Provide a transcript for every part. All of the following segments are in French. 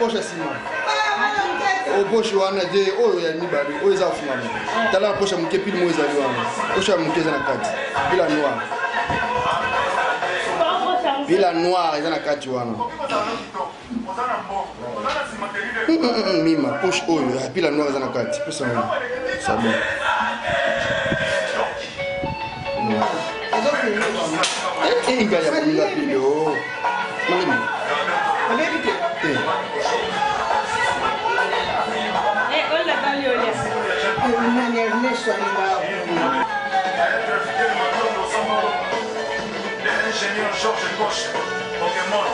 poche sima. O poche wana de oyo ya mibali oyo eza fungama. Tala poche muke pili mo ezali wana. Poche muke eza na kati. Bila noir. Bila noir eza na kati wana. Mima poche oyo ya bila noir eza na kati. Poche wana. C'est bon. Il y a une vidéo. L'ingénieur Georges Gauche, Pokémon.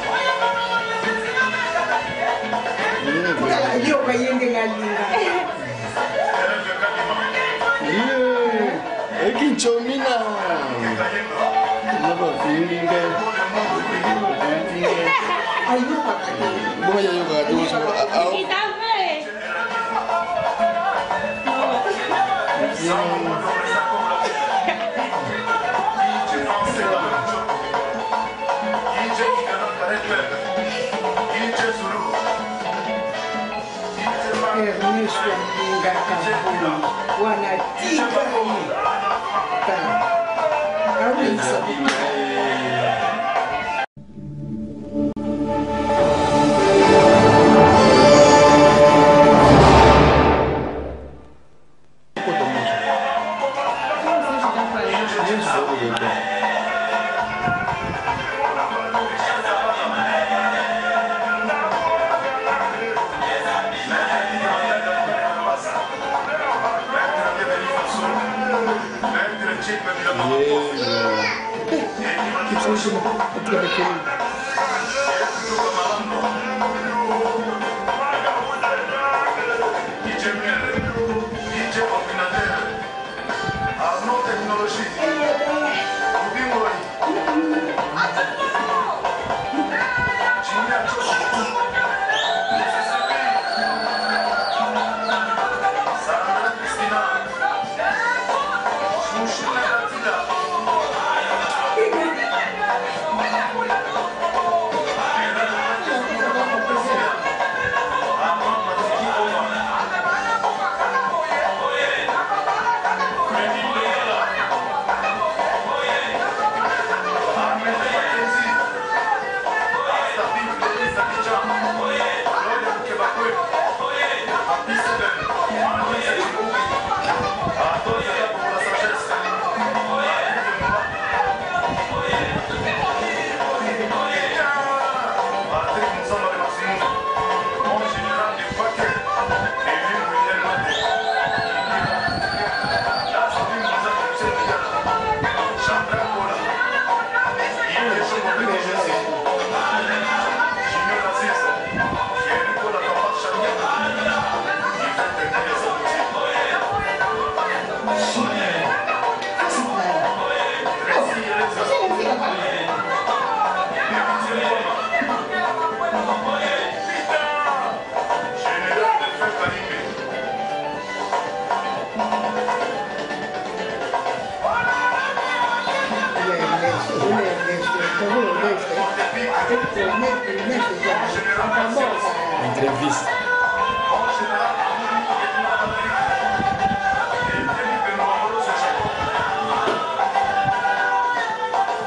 Entrevista.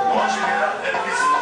Mon général Elvis.